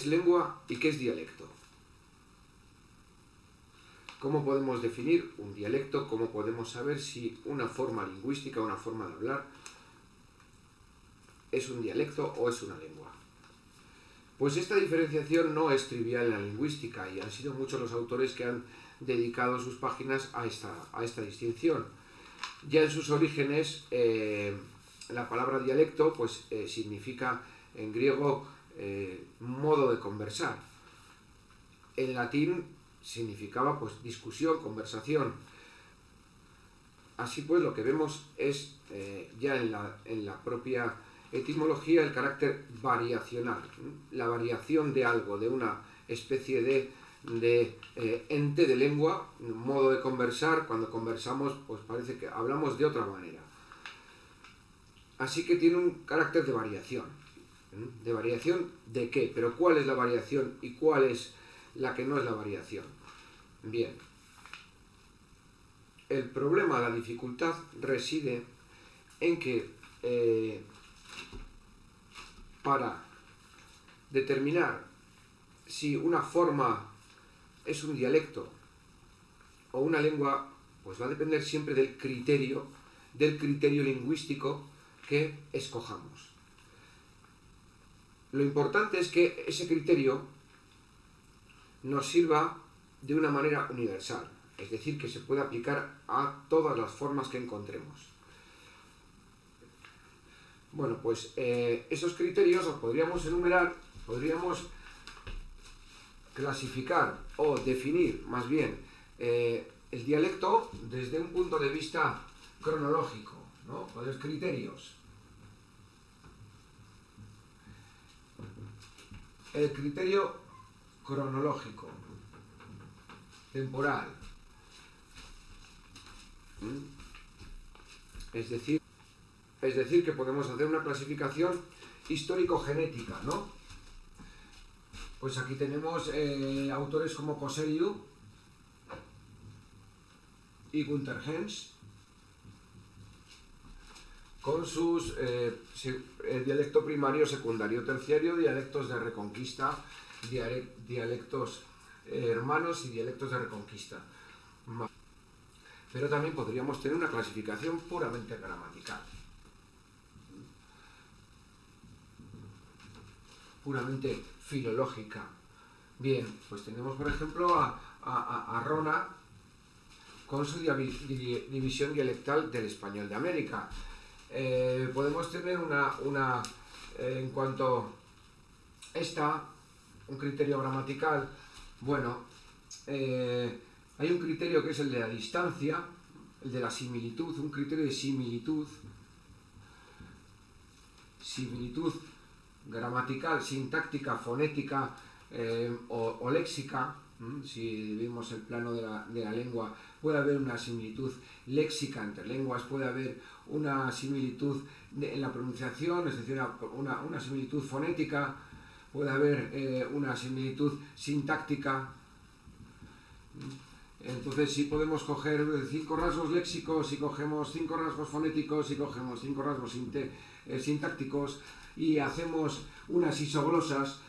lengua y qué es dialecto? ¿Cómo podemos definir un dialecto? ¿Cómo podemos saber si una forma lingüística, una forma de hablar, es un dialecto o es una lengua? Pues esta diferenciación no es trivial en la lingüística y han sido muchos los autores que han dedicado sus páginas a esta distinción. Ya en sus orígenes, la palabra dialecto pues, significa en griego modo de conversar. En latín significaba pues, discusión, conversación. Así pues, lo que vemos es ya en la propia etimología el carácter variacional, la variación de algo, de una especie de ente de lengua, modo de conversar. Cuando conversamos pues parece que hablamos de otra manera. Así que tiene un carácter de variación. ¿De variación de qué? Pero ¿cuál es la variación y cuál es la que no es la variación? Bien, el problema, la dificultad reside en que para determinar si una forma es un dialecto o una lengua, pues va a depender siempre del criterio lingüístico que escojamos. Lo importante es que ese criterio nos sirva de una manera universal, es decir, que se pueda aplicar a todas las formas que encontremos. Bueno, pues esos criterios los podríamos enumerar, podríamos clasificar o definir más bien el dialecto desde un punto de vista cronológico, ¿no? Los criterios. El criterio cronológico, temporal, es decir que podemos hacer una clasificación histórico-genética, ¿no? Pues aquí tenemos autores como Kosellew y Günther Hens con sus dialecto primario, secundario, terciario, dialectos de reconquista, dialectos hermanos y dialectos de reconquista. Pero también podríamos tener una clasificación puramente gramatical, puramente filológica. Bien, pues tenemos por ejemplo a Rona con su división dialectal del español de América. Podemos tener en cuanto a un criterio gramatical. Bueno, hay un criterio que es el de la distancia, el de la similitud, un criterio de similitud gramatical, sintáctica, fonética o léxica. Si vemos el plano de la lengua, puede haber una similitud léxica entre lenguas, puede haber una similitud en la pronunciación, es decir, una similitud fonética, puede haber una similitud sintáctica. Entonces, si podemos coger 5 rasgos léxicos, si cogemos 5 rasgos fonéticos, si cogemos 5 rasgos sintácticos y hacemos unas isoglosas,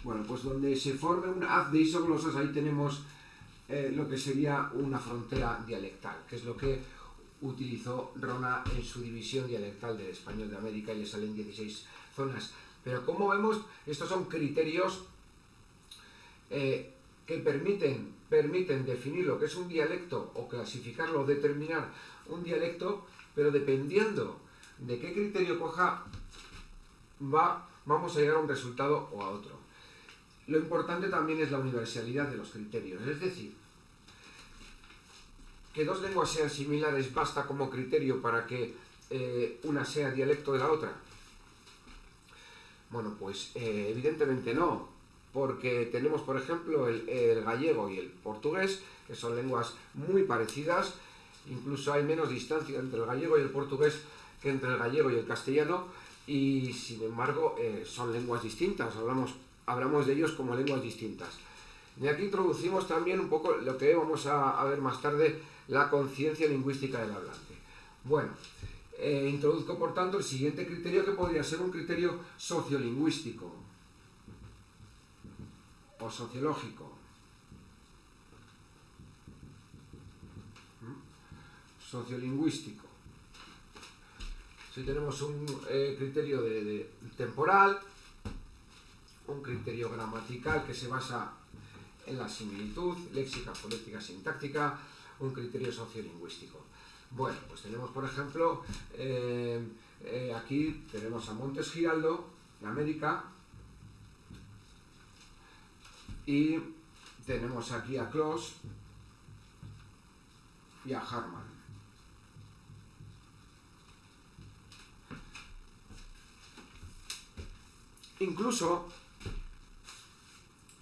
bueno, pues donde se forme un haz de isoglosas, ahí tenemos lo que sería una frontera dialectal, que es lo que utilizó Rona en su división dialectal del español de América, y le salen 16 zonas. Pero como vemos, estos son criterios que permiten definir lo que es un dialecto o clasificarlo o determinar un dialecto, pero dependiendo de qué criterio coja, vamos a llegar a un resultado o a otro. Lo importante también es la universalidad de los criterios, es decir, que dos lenguas sean similares basta como criterio para que una sea dialecto de la otra. Bueno, pues evidentemente no, porque tenemos por ejemplo el gallego y el portugués, que son lenguas muy parecidas, incluso hay menos distancia entre el gallego y el portugués que entre el gallego y el castellano, y sin embargo son lenguas distintas, hablamos de ellos como lenguas distintas. Y aquí introducimos también un poco lo que vamos a ver más tarde, la conciencia lingüística del hablante. Bueno, introduzco por tanto el siguiente criterio, que podría ser un criterio sociolingüístico. o sociológico. Sociolingüístico. Si tenemos un criterio de temporal, un criterio gramatical que se basa en la similitud, léxica, fonética, sintáctica, un criterio sociolingüístico. Bueno, pues tenemos, por ejemplo, aquí tenemos a Montes Giraldo, de América, y tenemos aquí a Cloos y a Harman. Incluso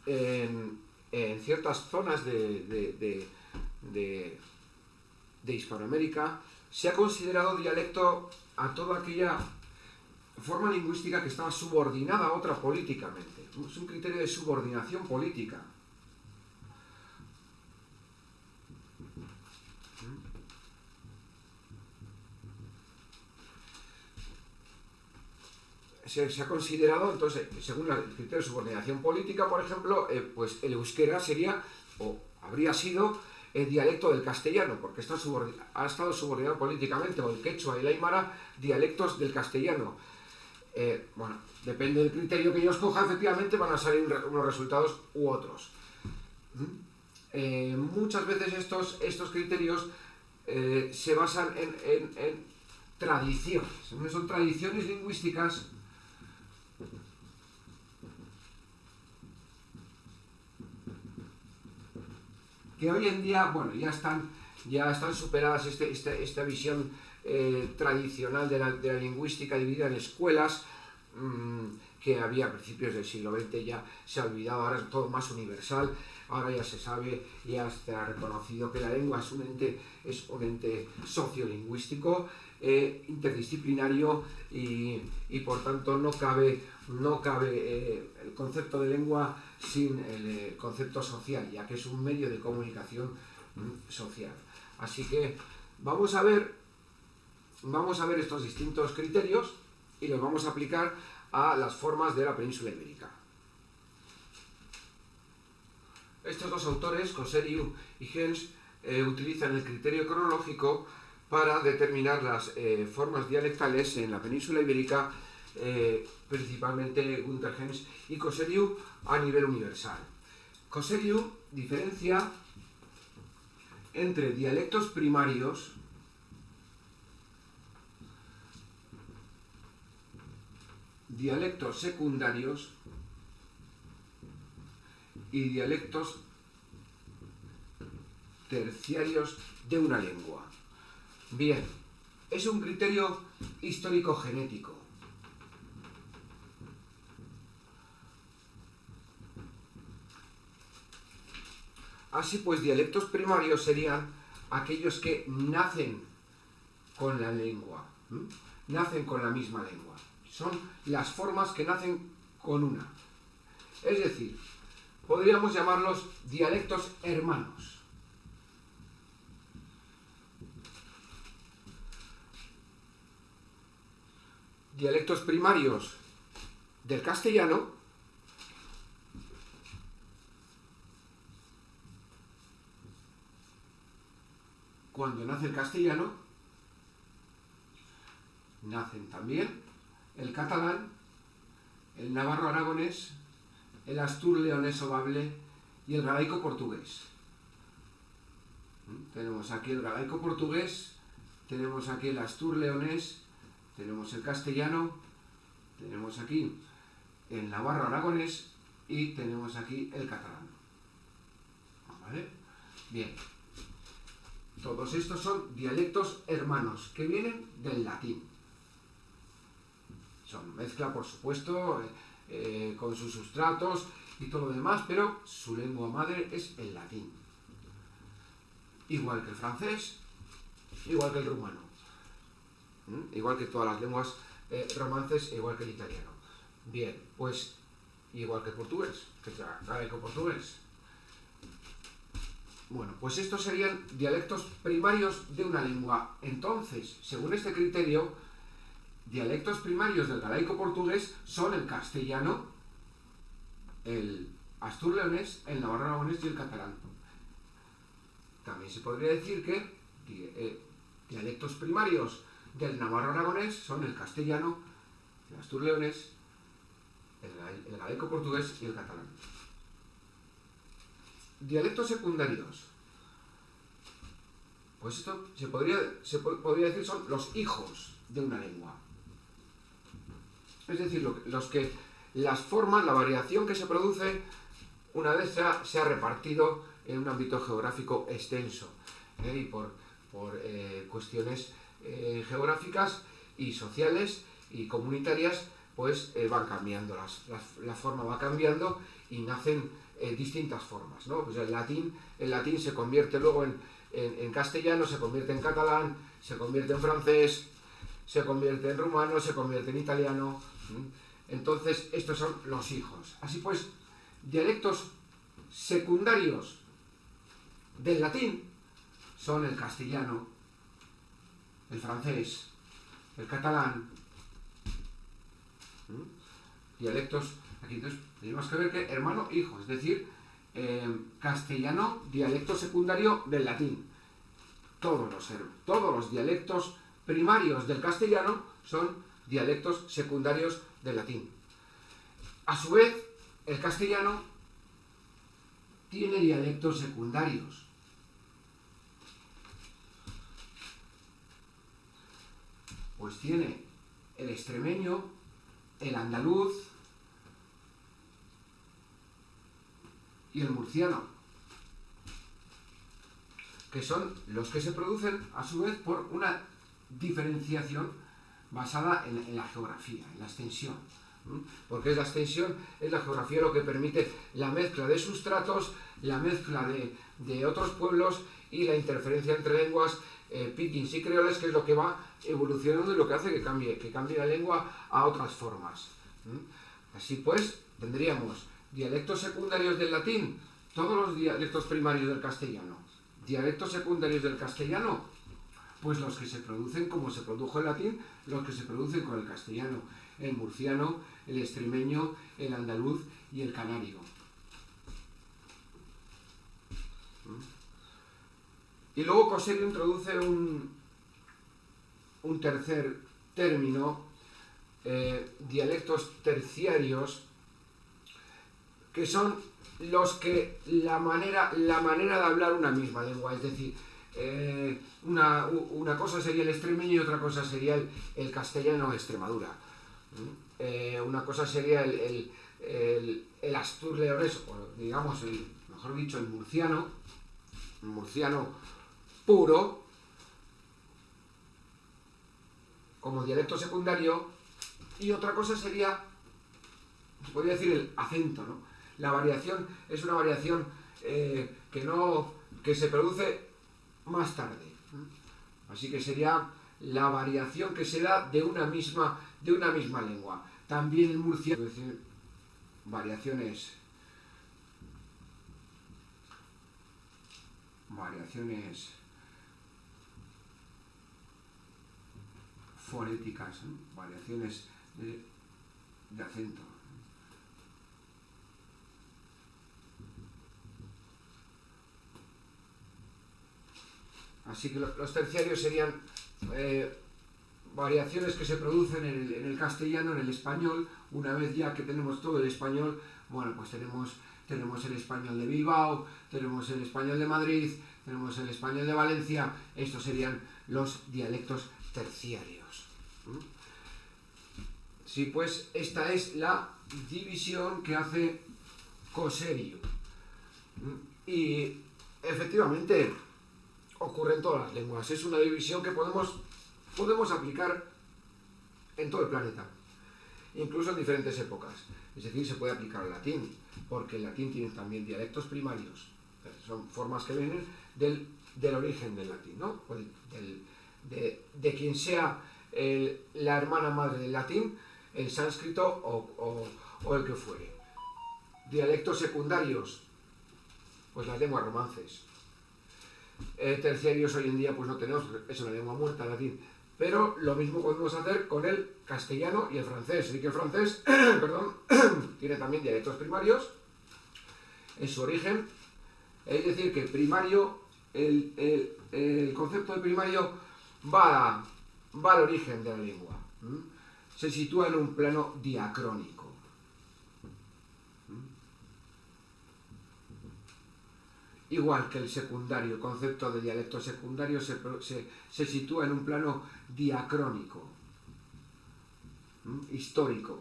en ciertas zonas de Hispanoamérica se ha considerado dialecto a toda aquella forma lingüística que estaba subordinada a otra políticamente. Es un criterio de subordinación política. Se ha considerado, entonces, según el criterio de subordinación política, por ejemplo, pues el euskera sería, o habría sido, el dialecto del castellano, porque ha estado subordinado políticamente, o el quechua y el aymara, dialectos del castellano. Bueno, depende del criterio que yo escoja, efectivamente van a salir unos resultados u otros. Muchas veces estos criterios se basan en tradiciones. Son tradiciones lingüísticas que hoy en día, bueno, ya están superadas esta visión tradicional de la lingüística dividida en escuelas, que había a principios del siglo XX. Ya se ha olvidado, ahora es todo más universal, ahora ya se sabe, ya se ha reconocido que la lengua es un ente sociolingüístico, interdisciplinario, y por tanto no cabe el concepto de lengua sin el concepto social, ya que es un medio de comunicación social. Así que vamos a ver estos distintos criterios y los vamos a aplicar a las formas de la península ibérica. Estos dos autores, Coseriu y Gens, utilizan el criterio cronológico para determinar las formas dialectales en la península ibérica, principalmente Günther Gens y Coseriu a nivel universal. Coseriu diferencia entre dialectos primarios dialectos secundarios y dialectos terciarios de una lengua. Bien, es un criterio histórico-genético. Así pues, dialectos primarios serían aquellos que nacen con la lengua, nacen con la misma lengua. Son las formas que nacen con una. Es decir, podríamos llamarlos dialectos hermanos. Dialectos primarios del castellano cuando nace el castellano, nacen también el catalán, el navarro-aragonés, el astur-leonés-bable y el galaico-portugués. Tenemos aquí el galaico-portugués, tenemos aquí el astur-leonés, tenemos el castellano, tenemos aquí el navarro-aragonés y tenemos aquí el catalán. ¿Vale? Bien. Todos estos son dialectos hermanos que vienen del latín. Son mezcla, por supuesto, con sus sustratos y todo lo demás, pero su lengua madre es el latín. Igual que el francés, igual que el rumano. Igual que todas las lenguas romances, igual que el italiano. Bien, pues igual que el portugués, que es galaico-portugués. Bueno, pues estos serían dialectos primarios de una lengua. Entonces, según este criterio, dialectos primarios del galaico-portugués son el castellano, el astur-leonés, el navarro-aragonés y el catalán. También se podría decir que dialectos primarios del navarro-aragonés son el castellano, el astur-leonés, el galeco-portugués y el catalán. Dialectos secundarios. Pues esto se podría decir son los hijos de una lengua. Es decir, las formas, la variación que se produce una vez se ha repartido en un ámbito geográfico extenso, y por cuestiones geográficas y sociales y comunitarias, pues van cambiando, la forma va cambiando y nacen distintas formas, ¿no? Pues el latín se convierte luego en castellano, se convierte en catalán, se convierte en francés, se convierte en rumano, se convierte en italiano. Entonces, estos son los hijos. Así pues, dialectos secundarios del latín son el castellano, el francés, el catalán. Dialectos, aquí entonces tenemos que ver que hermano-hijo, es decir, castellano, dialecto secundario del latín. Todos los dialectos primarios del castellano son dialectos secundarios del latín. A su vez, el castellano tiene dialectos secundarios. Pues tiene el extremeño, el andaluz y el murciano, que son los que se producen a su vez por una diferenciación basada en la geografía, en la extensión. Porque es la extensión, es la geografía lo que permite la mezcla de sustratos, la mezcla de otros pueblos y la interferencia entre lenguas pidgins y creoles, que es lo que va evolucionando y lo que hace que cambie la lengua a otras formas. Así pues, tendríamos dialectos secundarios del latín, todos los dialectos primarios del castellano. Dialectos secundarios del castellano, pues los que se producen como se produjo el latín, los que se producen con el castellano, el murciano, el extremeño, el andaluz y el canario. Y luego Coserio introduce un tercer término, dialectos terciarios, que son los que la manera de hablar una misma lengua, es decir, una cosa sería el extremeño y otra cosa sería el castellano de Extremadura. Una cosa sería el astur-leonés, o digamos, mejor dicho, el murciano puro, como dialecto secundario, y otra cosa sería, se podría decir, el acento, ¿no? La variación es una variación que se produce más tarde. Así que sería la variación que se da de una misma lengua. También el murciano, es decir, variaciones fonéticas, ¿no? Variaciones de acento. Así que los terciarios serían variaciones que se producen en el castellano, en el español. Una vez ya que tenemos todo el español, bueno, pues tenemos el español de Bilbao, tenemos el español de Madrid, tenemos el español de Valencia. Estos serían los dialectos terciarios. Sí, pues esta es la división que hace Coserio. Y efectivamente ocurre en todas las lenguas. Es una división que podemos aplicar en todo el planeta, incluso en diferentes épocas. Es decir, se puede aplicar al latín, porque el latín tiene también dialectos primarios. Son formas que vienen del origen del latín, ¿no? Pues de quien sea la hermana madre del latín, el sánscrito o el que fuere. Dialectos secundarios, pues las lenguas romances. Terciarios hoy en día pues no tenemos, es una lengua muerta, el latín. Pero lo mismo podemos hacer con el castellano y el francés. Así que el francés, perdón, tiene también dialectos primarios en su origen, es decir, que el primario, el concepto de primario va al origen de la lengua. Se sitúa en un plano diacrónico. Igual que el secundario, el concepto de dialecto secundario se sitúa en un plano diacrónico, histórico.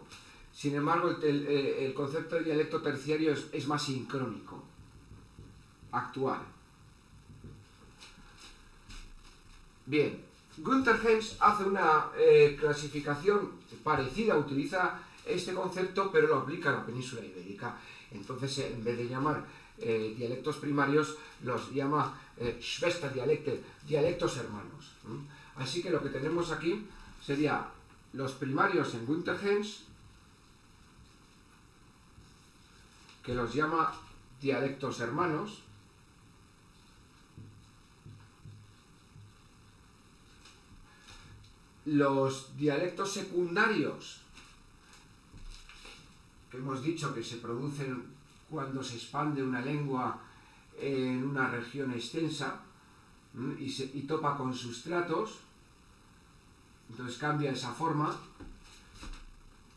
Sin embargo, el concepto de dialecto terciario es más sincrónico, actual. Bien, Günther Helms hace una clasificación parecida, utiliza este concepto, pero lo aplica a la península ibérica. Entonces, en vez de llamar dialectos primarios, los llama Schwesterdialekte, dialectos hermanos. Así que lo que tenemos aquí sería los primarios en Günther Helms, que los llama dialectos hermanos, los dialectos secundarios, que hemos dicho que se producen cuando se expande una lengua en una región extensa y topa con sustratos, entonces cambia esa forma.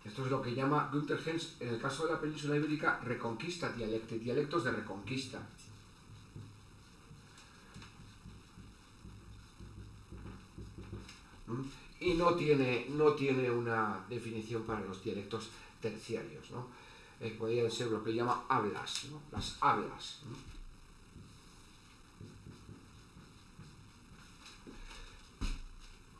Esto es lo que llama Günther Helms, en el caso de la península ibérica, reconquista dialecte, dialectos de reconquista. Y no tiene una definición para los dialectos terciarios, ¿no? Podrían ser lo que llama hablas, ¿no? Las hablas, ¿no?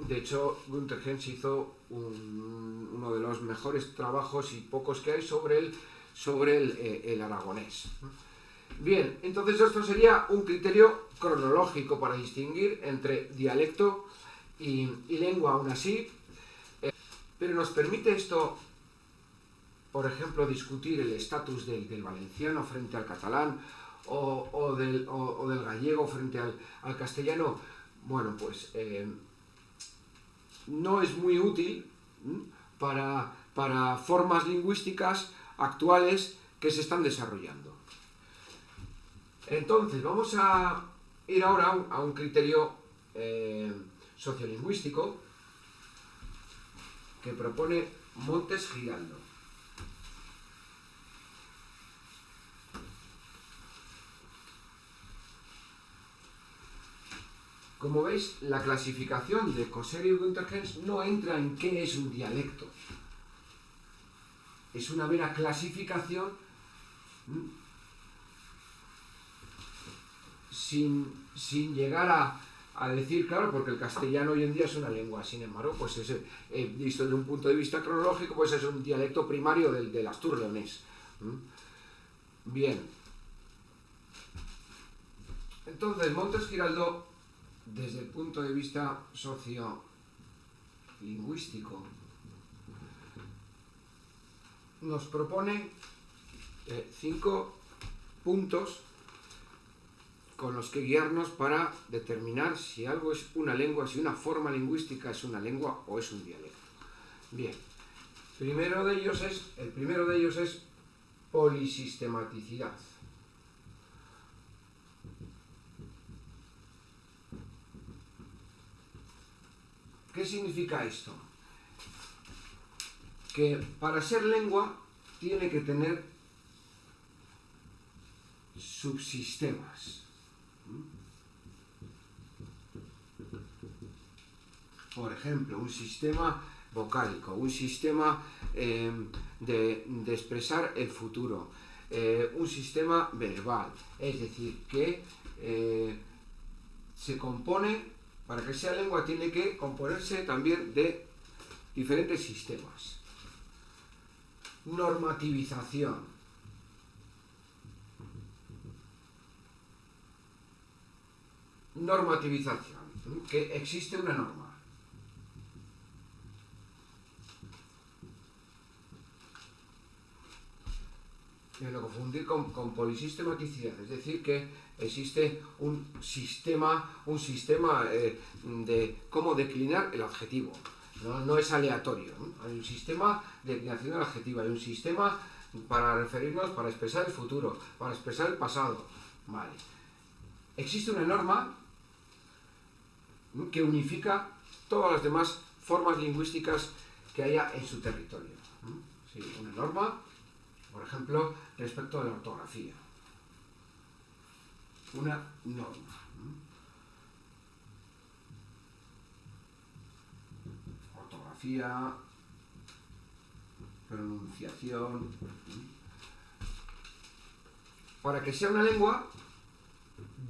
De hecho, Günther Helms hizo uno de los mejores trabajos y pocos que hay sobre el aragonés. Bien, entonces esto sería un criterio cronológico para distinguir entre dialecto y lengua, aún así, pero nos permite esto, por ejemplo, discutir el estatus del valenciano frente al catalán o del gallego frente al castellano. Bueno, pues no es muy útil para formas lingüísticas actuales que se están desarrollando. Entonces, vamos a ir ahora a un criterio sociolingüístico que propone Montes Giraldo. Como veis, la clasificación de Coserio y Günther Helms no entra en qué es un dialecto. Es una mera clasificación sin llegar a decir, claro, porque el castellano hoy en día es una lengua, sin embargo, pues visto desde un punto de vista cronológico, pues es un dialecto primario del astur-leonés. Bien. Entonces, Montes Giraldo, desde el punto de vista sociolingüístico, nos propone 5 puntos con los que guiarnos para determinar si algo es una lengua, si una forma lingüística es una lengua o es un dialecto. Bien, el primero de ellos es polisistematicidad. ¿Qué significa esto? Que para ser lengua tiene que tener subsistemas. Por ejemplo, un sistema vocálico, un sistema de expresar el futuro, un sistema verbal, es decir, que se compone, para que sea lengua tiene que componerse también de diferentes sistemas. Normativización. Normativización, que existe una norma. No confundir con polisistematicidad, es decir, que existe un sistema de cómo declinar el adjetivo. No es aleatorio, ¿no? Hay un sistema de declinación del adjetivo, hay un sistema para referirnos, para expresar el futuro, para expresar el pasado. Vale. Existe una norma que unifica todas las demás formas lingüísticas que haya en su territorio. Sí, una norma, por ejemplo, respecto a la ortografía. Una norma. Ortografía, pronunciación. Para que sea una lengua,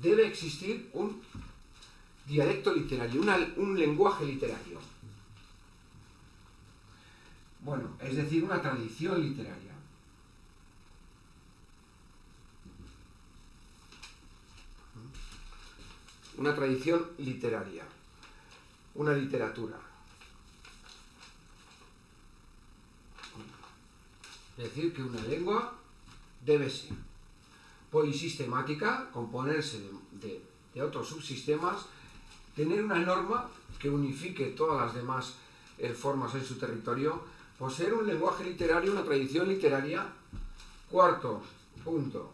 debe existir un dialecto literario, un lenguaje literario. Bueno, es decir, una tradición literaria. Una tradición literaria. Una literatura. Es decir, que una lengua debe ser polisistemática, componerse de otros subsistemas, tener una norma que unifique todas las demás formas en su territorio, poseer un lenguaje literario, una tradición literaria. Cuarto punto,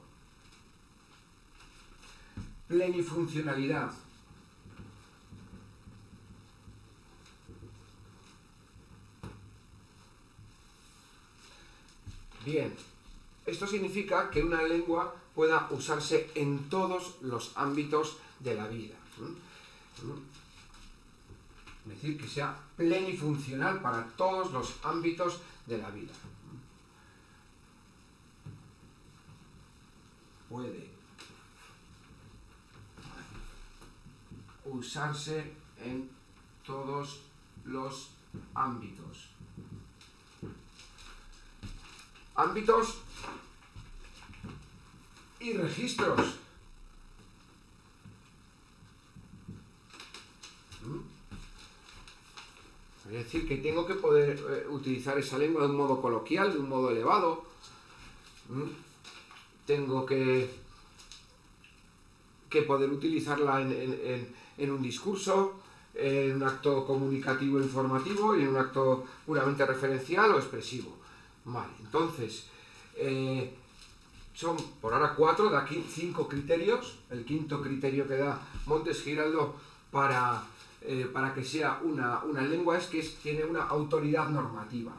plenifuncionalidad. Bien, esto significa que una lengua pueda usarse en todos los ámbitos de la vida. Es decir, que sea plenifuncional para todos los ámbitos de la vida. Puede usarse en todos los ámbitos. Ámbitos y registros. Es decir, que tengo que poder utilizar esa lengua de un modo coloquial, de un modo elevado. Tengo que poder utilizarla en un discurso, en un acto comunicativo e informativo y en un acto puramente referencial o expresivo. Vale, entonces, son por ahora 4, de aquí 5 criterios. El quinto criterio que da Montes Giraldo para que sea una lengua es que tiene una autoridad normativa.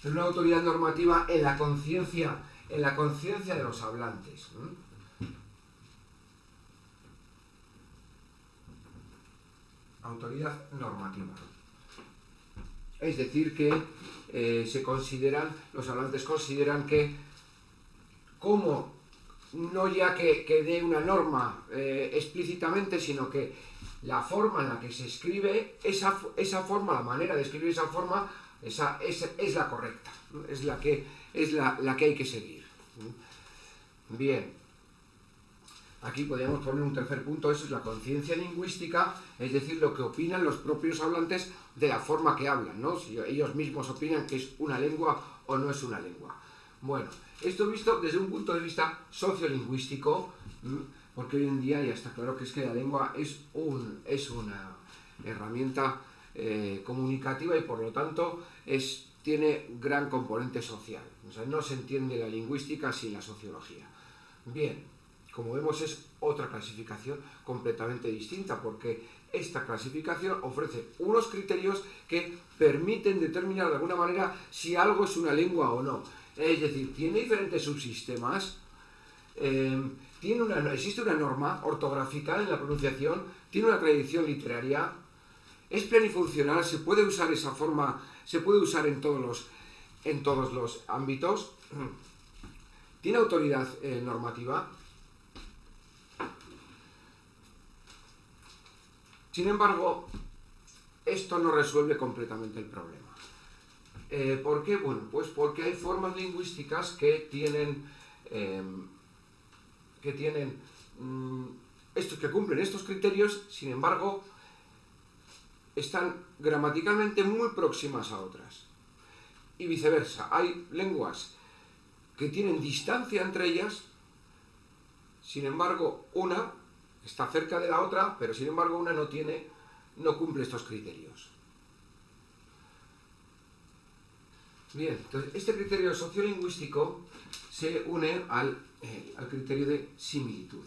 Pero una autoridad normativa en la conciencia de los hablantes. Autoridad normativa. Es decir, que los hablantes consideran que, como no ya que dé una norma explícitamente, sino que la forma en la que se escribe, esa forma, la manera de escribir esa forma, esa es la correcta, es la que hay que seguir. Bien. Aquí podríamos poner un tercer punto, eso es la conciencia lingüística, es decir, lo que opinan los propios hablantes de la forma que hablan, ¿no? Si ellos mismos opinan que es una lengua o no es una lengua. Bueno, esto visto desde un punto de vista sociolingüístico, porque hoy en día ya está claro que es que la lengua es una herramienta comunicativa y por lo tanto tiene gran componente social. O sea, no se entiende la lingüística sin la sociología. Bien. Como vemos, es otra clasificación completamente distinta, porque esta clasificación ofrece unos criterios que permiten determinar de alguna manera si algo es una lengua o no. Es decir, tiene diferentes subsistemas, existe una norma ortográfica en la pronunciación, tiene una tradición literaria, es plenifuncional, se puede usar esa forma, se puede usar en todos los ámbitos, tiene autoridad normativa. Sin embargo, esto no resuelve completamente el problema. ¿Por qué? Bueno, pues porque hay formas lingüísticas que cumplen estos criterios, sin embargo, están gramaticalmente muy próximas a otras. Y viceversa, hay lenguas que tienen distancia entre ellas, sin embargo, una está cerca de la otra, pero sin embargo una no cumple estos criterios. Bien, entonces este criterio sociolingüístico se une al criterio de similitud.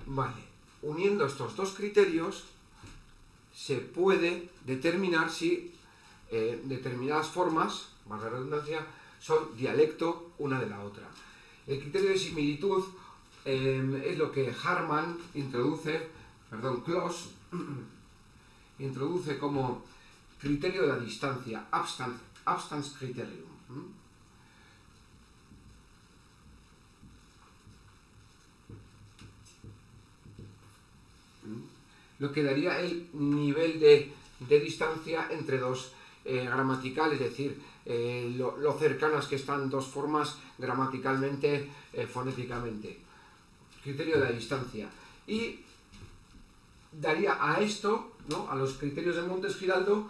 Vale, uniendo estos dos criterios se puede determinar si determinadas formas, más la redundancia, son dialecto una de la otra. El criterio de similitud es lo que Harman Kloss introduce como criterio de la distancia, Abstandscriterium. Lo que daría el nivel de distancia entre dos gramaticales, es decir, lo cercanas que están dos formas gramaticalmente, fonéticamente. Criterio de la distancia. Y daría a esto, ¿no?, a los criterios de Montes Giraldo,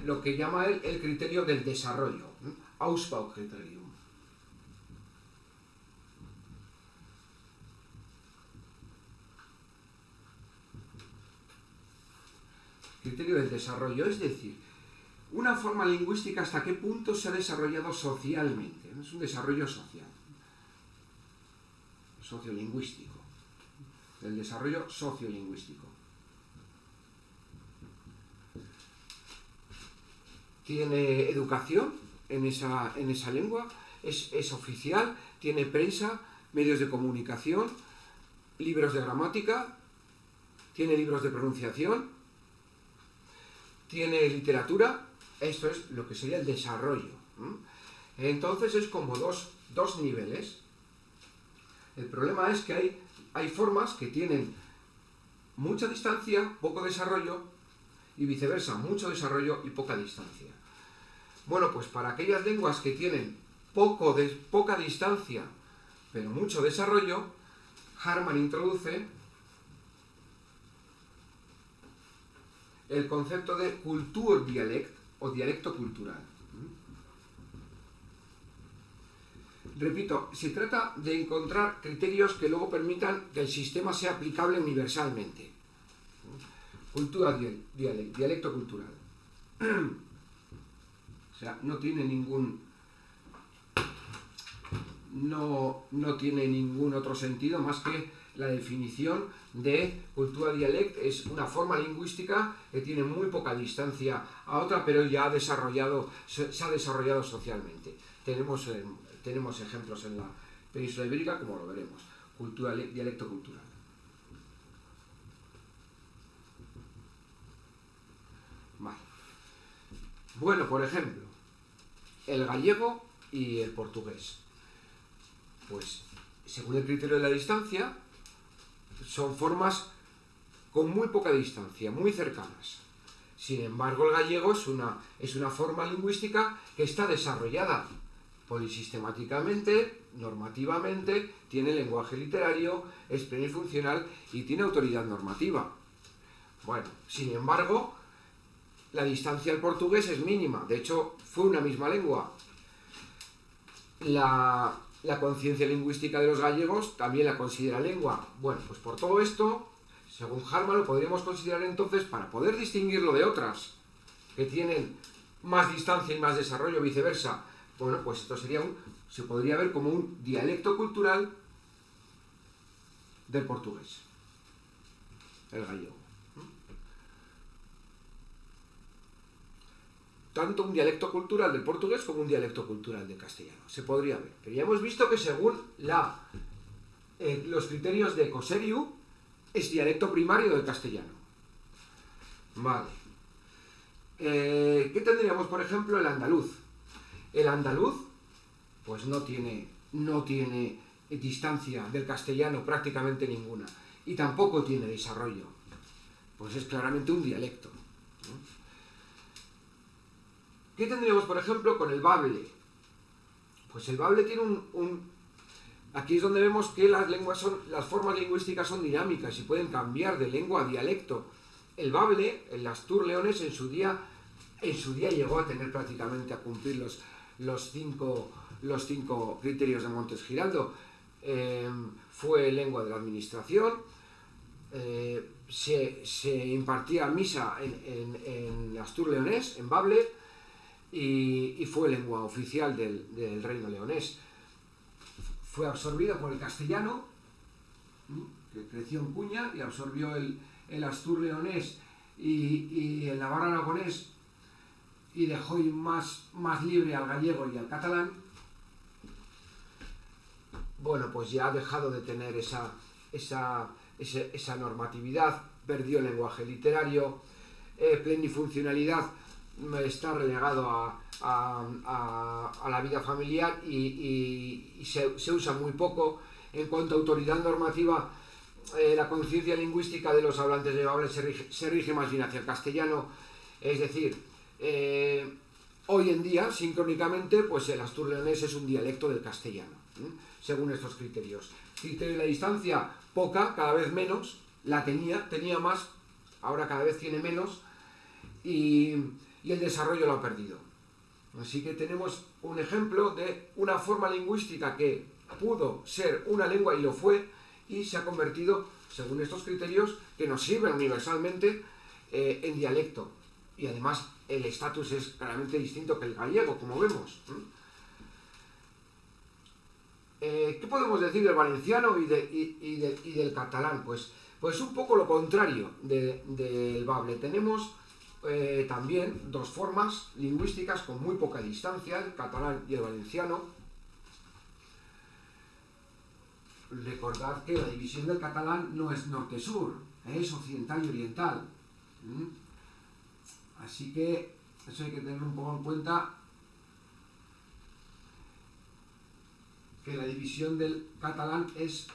lo que llama él el criterio del desarrollo, Ausbaukriterium. Criterio del desarrollo, es decir, una forma lingüística hasta qué punto se ha desarrollado socialmente. Es un desarrollo social, sociolingüístico, el desarrollo sociolingüístico. Tiene educación en esa lengua, es oficial, tiene prensa, medios de comunicación, libros de gramática, tiene libros de pronunciación, tiene literatura. Esto es lo que sería el desarrollo. Entonces es como dos niveles. El problema es que hay formas que tienen mucha distancia, poco desarrollo, y viceversa, mucho desarrollo y poca distancia. Bueno, pues para aquellas lenguas que tienen poca distancia, pero mucho desarrollo, Harman introduce el concepto de Kulturdialekt o dialecto cultural. Repito, se trata de encontrar criterios que luego permitan que el sistema sea aplicable universalmente. Dialecto cultural. O sea, no tiene ningún otro sentido más que la definición de cultura dialect. Es una forma lingüística que tiene muy poca distancia a otra, pero ya se ha desarrollado socialmente. Tenemos ejemplos en la península ibérica, como lo veremos. Dialecto cultural. Vale. Bueno, por ejemplo, el gallego y el portugués. Pues, según el criterio de la distancia, son formas con muy poca distancia, muy cercanas. Sin embargo, el gallego es una forma lingüística que está desarrollada polisistemáticamente, normativamente, tiene lenguaje literario, es plenifuncional y tiene autoridad normativa. Bueno, sin embargo, la distancia al portugués es mínima. De hecho, fue una misma lengua. La conciencia lingüística de los gallegos también la considera lengua. Bueno, pues por todo esto, según Harman, lo podríamos considerar entonces, para poder distinguirlo de otras que tienen más distancia y más desarrollo, viceversa. Bueno, pues esto se podría ver como un dialecto cultural del portugués, el gallego. Tanto un dialecto cultural del portugués como un dialecto cultural del castellano. Se podría ver. Pero ya hemos visto que según los criterios de Coseriu, es dialecto primario del castellano. Vale. ¿Qué tendríamos, por ejemplo, el andaluz? El andaluz, pues no tiene distancia del castellano prácticamente ninguna. Y tampoco tiene desarrollo. Pues es claramente un dialecto, ¿no? ¿Qué tendríamos, por ejemplo, con el bable? Pues el bable tiene aquí es donde vemos que las formas lingüísticas son dinámicas y pueden cambiar de lengua a dialecto. El bable, el astur-leones, en su día llegó a tener prácticamente, a cumplir los cinco criterios de Montes Giraldo. Fue lengua de la administración, se impartía misa en astur-leonés, en bable, y fue lengua oficial del reino leonés. Fue absorbido por el castellano, que creció en Cuña y absorbió el astur-leonés y el navarro-aragonés, y dejó ir más libre al gallego y al catalán. Bueno, pues ya ha dejado de tener esa normatividad, perdió el lenguaje literario, plenifuncionalidad está relegado a la vida familiar y se usa muy poco. En cuanto a autoridad normativa, la conciencia lingüística de los hablantes de bable se rige más bien hacia el castellano, es decir, hoy en día, sincrónicamente, pues el astur-leonés es un dialecto del castellano, según estos criterios. Criterio de la distancia, poca, cada vez menos, tenía más, ahora cada vez tiene menos, y el desarrollo lo ha perdido. Así que tenemos un ejemplo de una forma lingüística que pudo ser una lengua y lo fue, y se ha convertido, según estos criterios, que nos sirven universalmente, en dialecto. Y además el estatus es claramente distinto que el gallego, como vemos. ¿Qué podemos decir del valenciano y del catalán? Pues un poco lo contrario del bable. Tenemos también dos formas lingüísticas con muy poca distancia, el catalán y el valenciano. Recordad que la división del catalán no es norte-sur, es occidental y oriental. Así que eso hay que tener un poco en cuenta, que la división del catalán es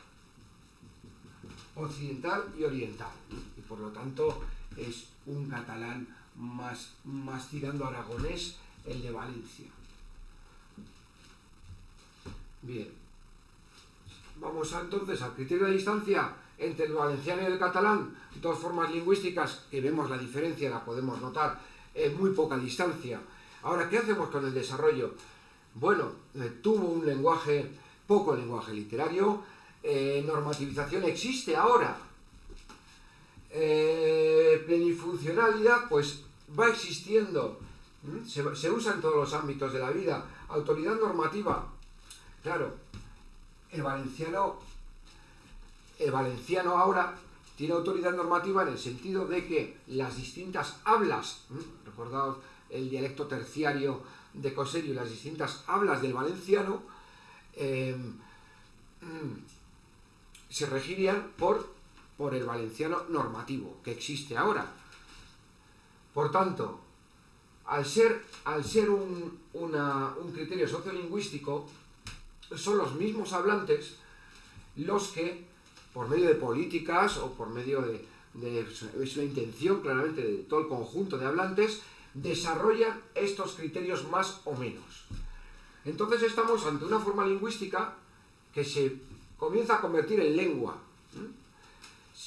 occidental y oriental, y por lo tanto es un catalán más tirando a aragonés, el de Valencia. Bien, vamos entonces al criterio de distancia entre el valenciano y el catalán, dos formas lingüísticas que vemos la diferencia, la podemos notar en muy poca distancia. Ahora, ¿qué hacemos con el desarrollo? Bueno, tuvo poco lenguaje literario, normativización existe ahora, plenifuncionalidad pues va existiendo, se usa en todos los ámbitos de la vida. Autoridad normativa, claro, el valenciano ahora tiene autoridad normativa en el sentido de que las distintas hablas, recordaos el dialecto terciario de Coserio y las distintas hablas del valenciano, se regirían por el valenciano normativo que existe ahora. Por tanto, al ser un criterio sociolingüístico, son los mismos hablantes los que, por medio de políticas o por medio es una intención claramente de todo el conjunto de hablantes, desarrollan estos criterios más o menos. Entonces estamos ante una forma lingüística que se comienza a convertir en lengua.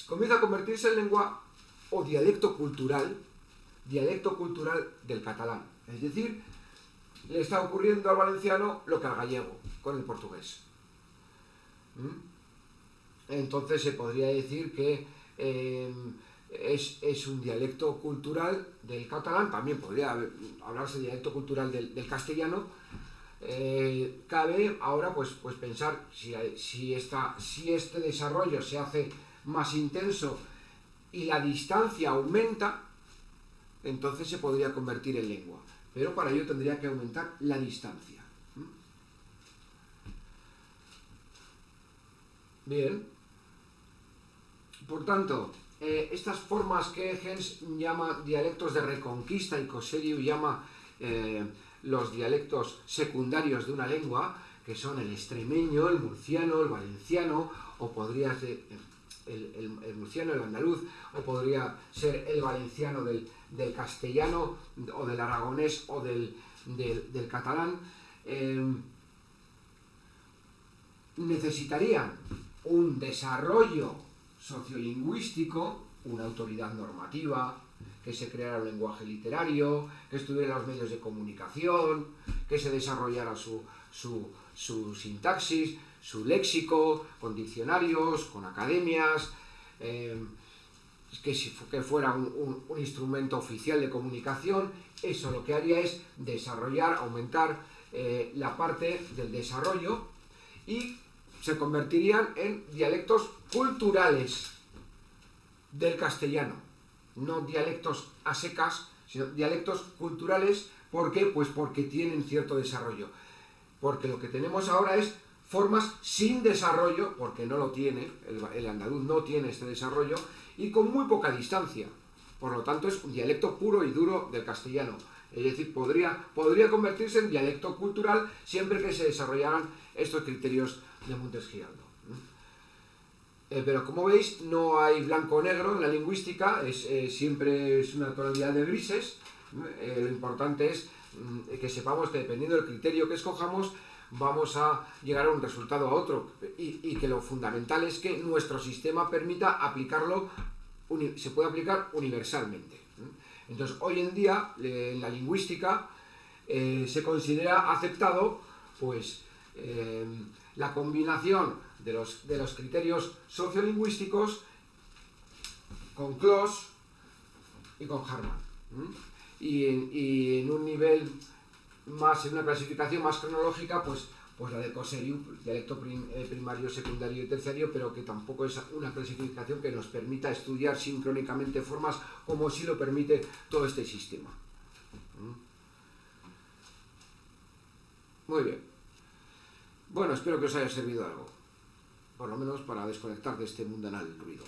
Comienza a convertirse en lengua o dialecto cultural del catalán. Es decir, le está ocurriendo al valenciano lo que al gallego con el portugués. Entonces se podría decir que es un dialecto cultural del catalán, también podría hablarse de dialecto cultural del castellano. Cabe ahora pues pensar si este desarrollo se hace más intenso y la distancia aumenta, entonces se podría convertir en lengua, pero para ello tendría que aumentar la distancia. Bien, por tanto, estas formas que Gens llama dialectos de reconquista y Coserio llama los dialectos secundarios de una lengua, que son el extremeño, el murciano, el valenciano, o podría ser el murciano, el andaluz, o podría ser el valenciano del castellano, o del aragonés, o del catalán, necesitarían un desarrollo sociolingüístico, una autoridad normativa, que se creara un lenguaje literario, que estuviera los medios de comunicación, que se desarrollara su sintaxis, su léxico, con diccionarios, con academias, que fuera un instrumento oficial de comunicación. Eso lo que haría es desarrollar, aumentar la parte del desarrollo, y se convertirían en dialectos culturales del castellano, no dialectos a secas, sino dialectos culturales. ¿Por qué? Pues porque tienen cierto desarrollo. Porque lo que tenemos ahora es formas sin desarrollo, porque no lo tiene, el andaluz no tiene este desarrollo, y con muy poca distancia. Por lo tanto, es un dialecto puro y duro del castellano. Es decir, podría convertirse en dialecto cultural siempre que se desarrollaran estos criterios de Montes Giraldo. Pero como veis, no hay blanco o negro en la lingüística, siempre es una tonalidad de grises. Lo importante es que sepamos que dependiendo del criterio que escojamos, vamos a llegar a un resultado a otro, y que lo fundamental es que nuestro sistema permita aplicarlo, se puede aplicar universalmente. Entonces, hoy en día, en la lingüística, se considera aceptado pues la combinación de los criterios sociolingüísticos con Clos y con Harman. Y en un nivel más, en una clasificación más cronológica, pues la de Cosseriu, dialecto primario, secundario y terciario, pero que tampoco es una clasificación que nos permita estudiar sincrónicamente formas como sí lo permite todo este sistema. Muy bien. Bueno, espero que os haya servido algo, por lo menos para desconectar de este mundanal ruido.